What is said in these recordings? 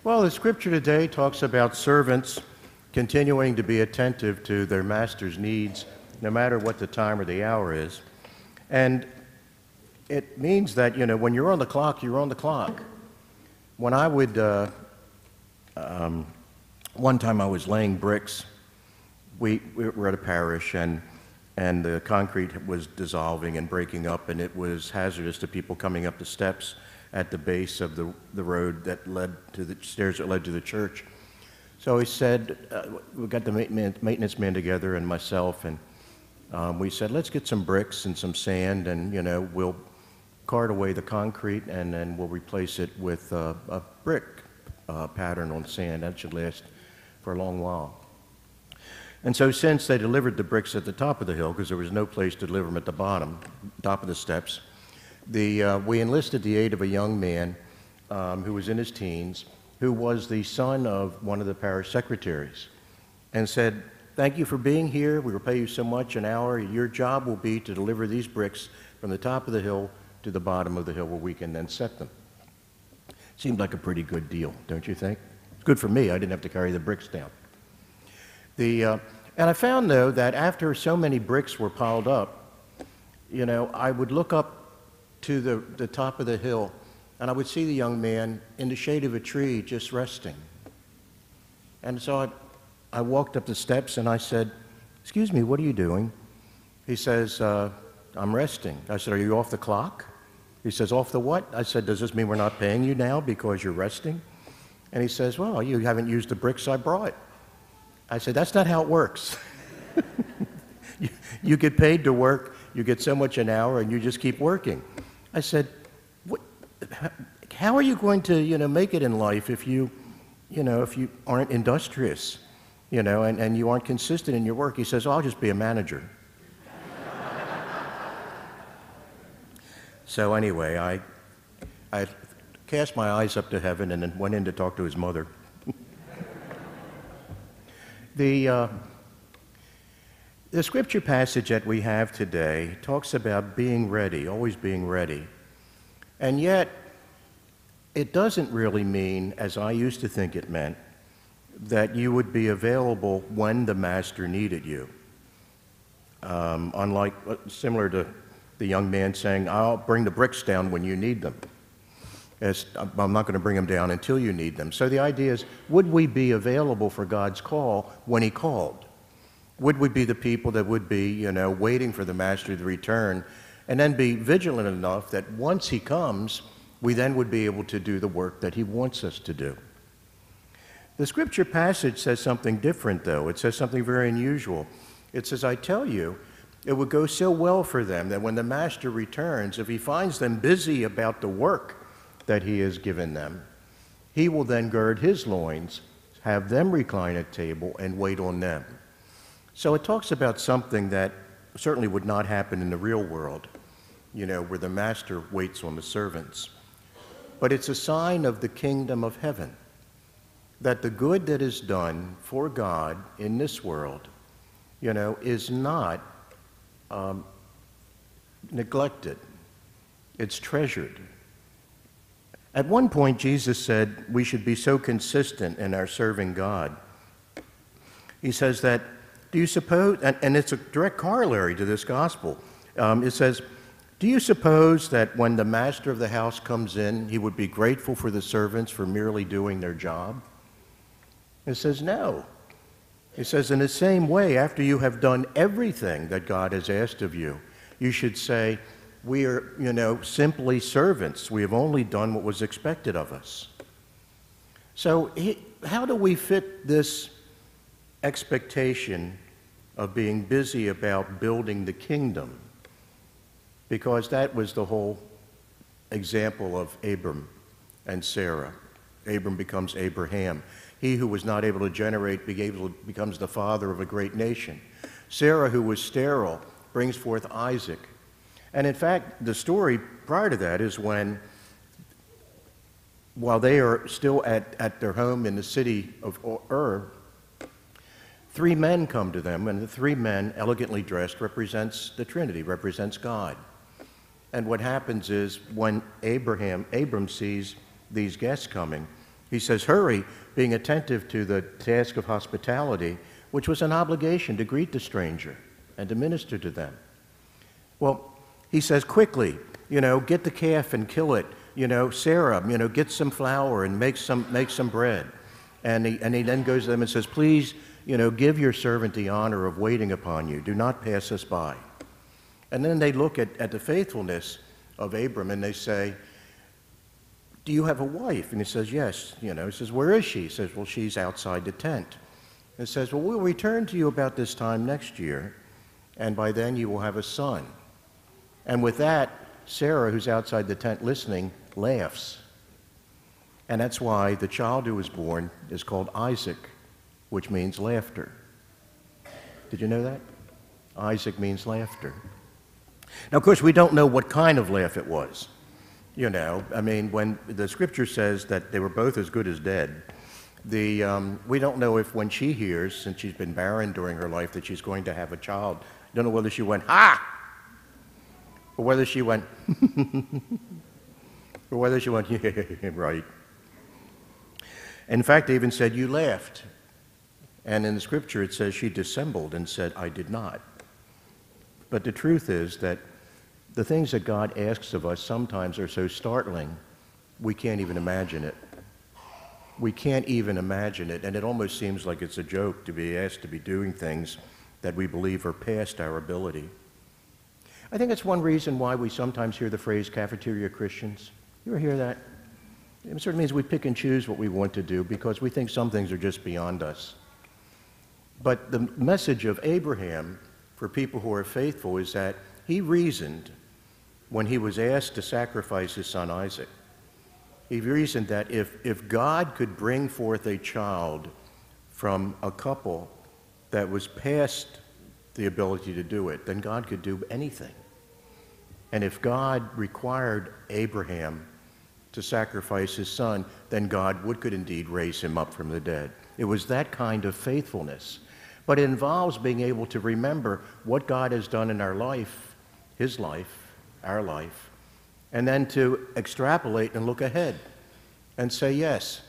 Well, the scripture today talks about servants continuing to be attentive to their master's needs, no matter what the time or the hour is. And it means that, when you're on the clock, you're on the clock. When I would, one time I was laying bricks. We were at a parish, and the concrete was dissolving and breaking up, and it was hazardous to people coming up the steps at the base of the road that led to the stairs that led to the church. So he said, we got the maintenance man together and myself, and we said, let's get some bricks and some sand, and we'll cart away the concrete, and then we'll replace it with a brick pattern on sand. That should last for a long while. And so since they delivered the bricks at the top of the hill, because there was no place to deliver them at the bottom, top of the steps, we enlisted the aid of a young man who was in his teens, who was the son of one of the parish secretaries, and said, thank you for being here. We will pay you so much an hour. Your job will be to deliver these bricks from the top of the hill to the bottom of the hill where we can then set them. Seemed like a pretty good deal, don't you think? It's good for me. I didn't have to carry the bricks down. And I found, though, that after so many bricks were piled up, I would look up to the top of the hill, and I would see the young man in the shade of a tree just resting. And so I walked up the steps, and I said, excuse me, what are you doing? He says, I'm resting. I said, are you off the clock? He says, off the what? I said, does this mean we're not paying you now because you're resting? And he says, well, you haven't used the bricks I brought. I said, that's not how it works. You get paid to work, you get so much an hour, and you just keep working. I said, how are you going to, make it in life if you aren't industrious, and you aren't consistent in your work? He says, I'll just be a manager. So anyway, I cast my eyes up to heaven and then went in to talk to his mother. The scripture passage that we have today talks about being ready, always being ready. And yet, it doesn't really mean, as I used to think it meant, that you would be available when the master needed you. Similar to the young man saying, I'll bring the bricks down when you need them. I'm not going to bring them down until you need them. So the idea is, would we be available for God's call when he called? Would we be the people that would be, waiting for the master to return, and then be vigilant enough that once he comes, we then would be able to do the work that he wants us to do? The scripture passage says something different, though. It says something very unusual. It says, I tell you, it would go so well for them that when the master returns, if he finds them busy about the work that he has given them, he will then gird his loins, have them recline at table, and wait on them. So it talks about something that certainly would not happen in the real world, where the master waits on the servants. But it's a sign of the kingdom of heaven, that the good that is done for God in this world, is not neglected. It's treasured. At one point, Jesus said we should be so consistent in our serving God. He says that, do you suppose, and it's a direct corollary to this gospel, it says, do you suppose that when the master of the house comes in, he would be grateful for the servants for merely doing their job? It says, no. It says, in the same way, after you have done everything that God has asked of you, you should say, we are, simply servants. We have only done what was expected of us. So how do we fit this expectation of being busy about building the kingdom? Because that was the whole example of Abram and Sarah. Abram becomes Abraham. He who was not able to generate becomes the father of a great nation. Sarah, who was sterile, brings forth Isaac. And in fact, the story prior to that is while they are still at their home in the city of Ur, 3 men come to them, and the 3 men, elegantly dressed, represents the Trinity, represents God. And what happens is when Abram sees these guests coming, He says, hurry, being attentive to the task of hospitality, which was an obligation to greet the stranger and to minister to them. Well, he says, quickly, get the calf and kill it. Sarah, get some flour and make some bread. And he then goes to them and says, please, give your servant the honor of waiting upon you. Do not pass us by. And then they look at the faithfulness of Abram and they say, do you have a wife? And he says, yes. He says, where is she? He says, well, she's outside the tent. And he says, well, we'll return to you about this time next year, and by then you will have a son. And with that, Sarah, who's outside the tent listening, laughs. And that's why the child who was born is called Isaac, which means laughter. Did you know that? Isaac means laughter. Now, of course, we don't know what kind of laugh it was. When the scripture says that they were both as good as dead, we don't know if when she hears, since she's been barren during her life, that she's going to have a child, don't know whether she went, ha! Or whether she went, or whether she went, yeah, right. In fact, they even said, you laughed. And in the scripture it says she dissembled and said, I did not. But the truth is that the things that God asks of us sometimes are so startling, we can't even imagine it. We can't even imagine it, and it almost seems like it's a joke to be asked to be doing things that we believe are past our ability. I think that's one reason why we sometimes hear the phrase cafeteria Christians. You ever hear that? It sort of means we pick and choose what we want to do because we think some things are just beyond us. But the message of Abraham for people who are faithful is that he reasoned when he was asked to sacrifice his son Isaac. He reasoned that if God could bring forth a child from a couple that was past the ability to do it, then God could do anything. And if God required Abraham to sacrifice his son, then God could indeed raise him up from the dead. It was that kind of faithfulness. But it involves being able to remember what God has done in our life, his life, our life, and then to extrapolate and look ahead and say, yes,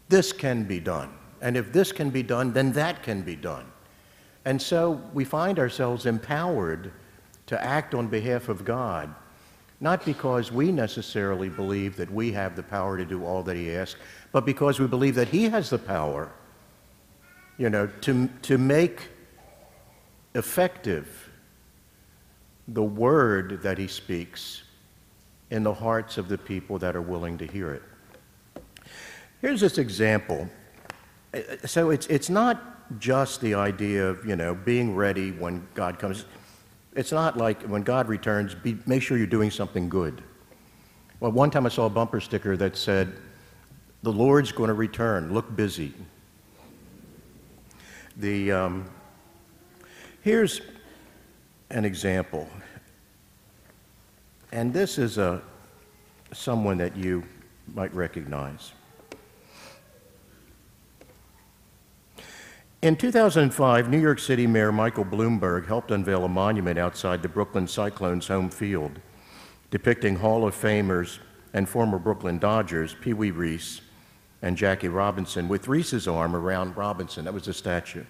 this can be done. And if this can be done, then that can be done. And so we find ourselves empowered to act on behalf of God, not because we necessarily believe that we have the power to do all that he asks, but because we believe that he has the power, to make effective the word that he speaks in the hearts of the people that are willing to hear it. Here's this example. So it's not just the idea of, being ready when God comes. It's not like when God returns, make sure you're doing something good. Well, one time I saw a bumper sticker that said, the Lord's going to return, look busy. Here's an example. And this is someone that you might recognize. In 2005, New York City Mayor Michael Bloomberg helped unveil a monument outside the Brooklyn Cyclones' home field, depicting Hall of Famers and former Brooklyn Dodgers Pee Wee Reese and Jackie Robinson, with Reese's arm around Robinson. That was the statue.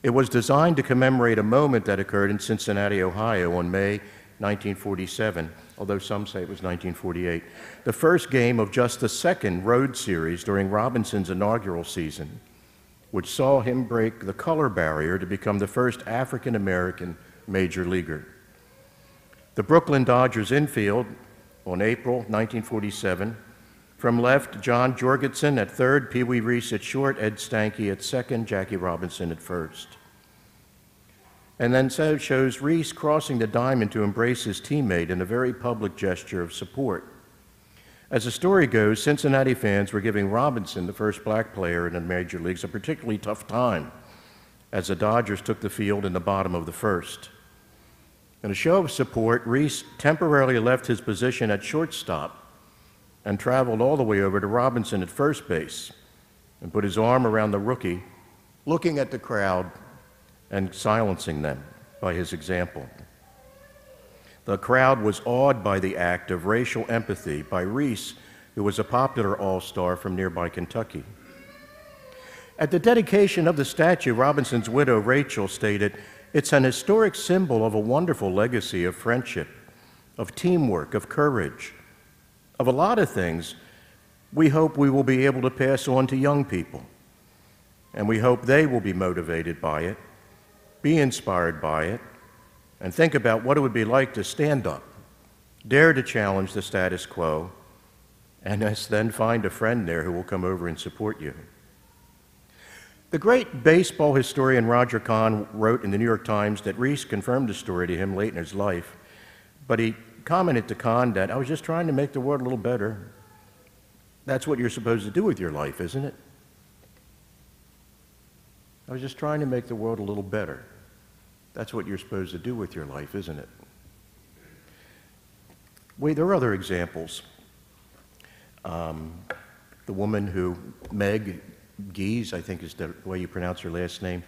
It was designed to commemorate a moment that occurred in Cincinnati, Ohio on May 1947, although some say it was 1948, the first game of just the second road series during Robinson's inaugural season, which saw him break the color barrier to become the first African-American major leaguer. The Brooklyn Dodgers infield on April 1947, from left, John Jorgensen at third, Pee Wee Reese at short, Ed Stanky at second, Jackie Robinson at first. And then so shows Reese crossing the diamond to embrace his teammate in a very public gesture of support. As the story goes, Cincinnati fans were giving Robinson, the first black player in the major leagues, a particularly tough time as the Dodgers took the field in the bottom of the first. In a show of support, Reese temporarily left his position at shortstop and traveled all the way over to Robinson at first base and put his arm around the rookie, looking at the crowd and silencing them by his example. The crowd was awed by the act of racial empathy by Reese, who was a popular all-star from nearby Kentucky. At the dedication of the statue, Robinson's widow, Rachel, stated, "It's an historic symbol of a wonderful legacy of friendship, of teamwork, of courage, of a lot of things we hope we will be able to pass on to young people. And we hope they will be motivated by it, be inspired by it, and think about what it would be like to stand up, dare to challenge the status quo, and then find a friend there who will come over and support you." The great baseball historian Roger Kahn wrote in the New York Times that Reese confirmed the story to him late in his life, but he commented to Kahn that, "I was just trying to make the world a little better." That's what you're supposed to do with your life, isn't it? I was just trying to make the world a little better. That's what you're supposed to do with your life, isn't it? There are other examples. The woman who, Meg Gies, I think is the way you pronounce her last name,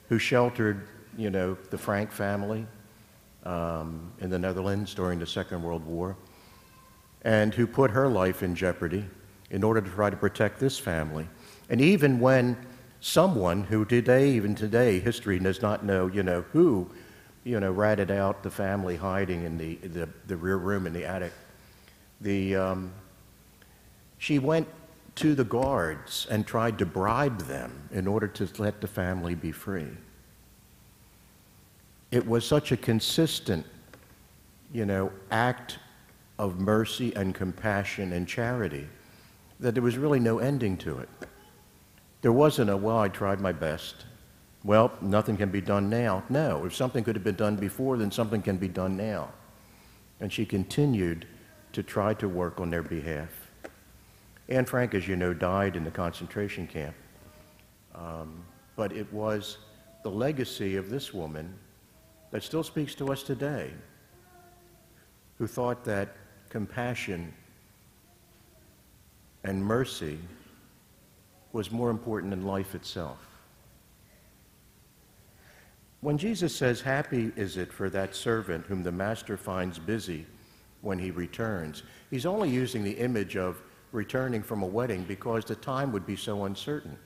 who sheltered, the Frank family in the Netherlands during the Second World War, and who put her life in jeopardy in order to try to protect this family. And even when someone who even today, history does not know, who, ratted out the family hiding in the rear room in the attic, she went to the guards and tried to bribe them in order to let the family be free. It was such a consistent, act of mercy and compassion and charity that there was really no ending to it. There wasn't well, I tried my best. Well, nothing can be done now. No, if something could have been done before, then something can be done now. And she continued to try to work on their behalf. Anne Frank, as you know, died in the concentration camp. But it was the legacy of this woman that still speaks to us today, who thought that compassion and mercy was more important than life itself. When Jesus says, "Happy is it for that servant whom the master finds busy when he returns," he's only using the image of returning from a wedding because the time would be so uncertain.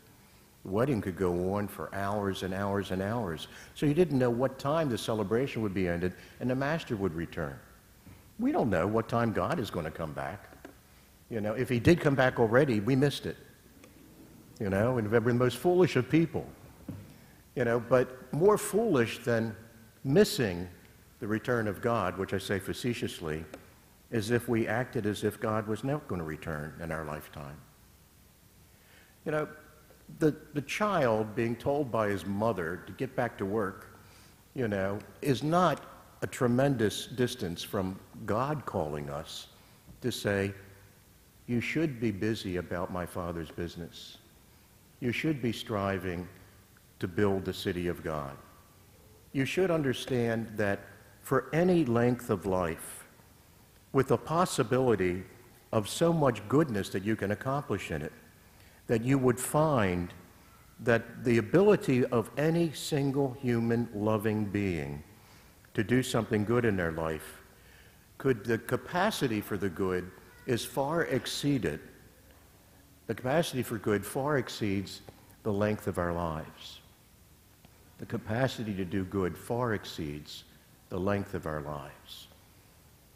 The wedding could go on for hours and hours and hours. So you didn't know what time the celebration would be ended and the master would return. We don't know what time God is going to come back. If he did come back already, we missed it. And we're the most foolish of people. But more foolish than missing the return of God, which I say facetiously, is if we acted as if God was not going to return in our lifetime. The child being told by his mother to get back to work, is not a tremendous distance from God calling us to say, "You should be busy about my Father's business. You should be striving to build the city of God. You should understand that for any length of life, with the possibility of so much goodness that you can accomplish in it, that you would find that the ability of any single human loving being to do something good in their life, the capacity for the good is far exceeded. The capacity for good far exceeds the length of our lives. The capacity to do good far exceeds the length of our lives.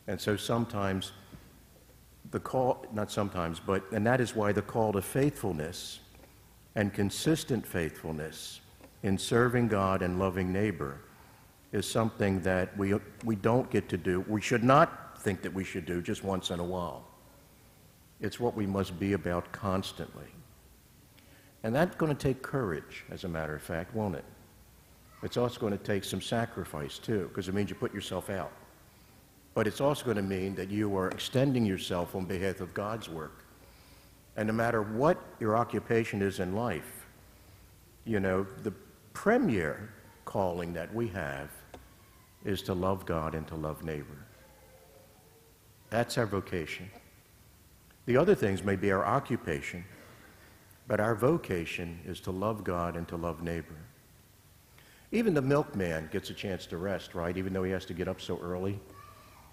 And so sometimes and that is why the call to faithfulness and consistent faithfulness in serving God and loving neighbor is something that we don't get to do. We should not think that we should do just once in a while. It's what we must be about constantly. And that's going to take courage, as a matter of fact, won't it? It's also going to take some sacrifice, too, because it means you put yourself out. But it's also going to mean that you are extending yourself on behalf of God's work. And no matter what your occupation is in life, the premier calling that we have is to love God and to love neighbor. That's our vocation. The other things may be our occupation, but our vocation is to love God and to love neighbor. Even the milkman gets a chance to rest, right? Even though he has to get up so early.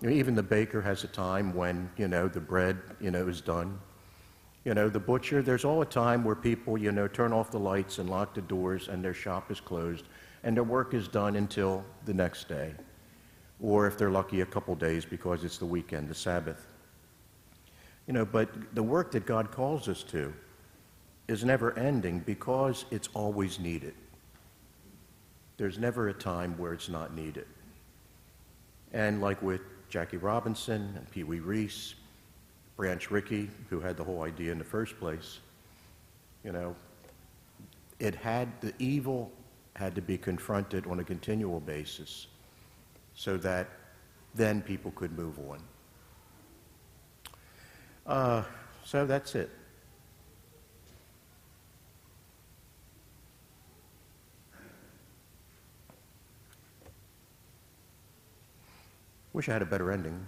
Even the baker has a time when, the bread, is done. You know, the butcher, there's all a time where people, you know, turn off the lights and lock the doors and their shop is closed and their work is done until the next day. Or if they're lucky, a couple days because it's the weekend, the Sabbath. You know, but the work that God calls us to is never ending because it's always needed. There's never a time where it's not needed. And like with Jackie Robinson and Pee Wee Reese, Branch Rickey, who had the whole idea in the first place, you know, the evil had to be confronted on a continual basis so that then people could move on. So that's it. Wish I had a better ending.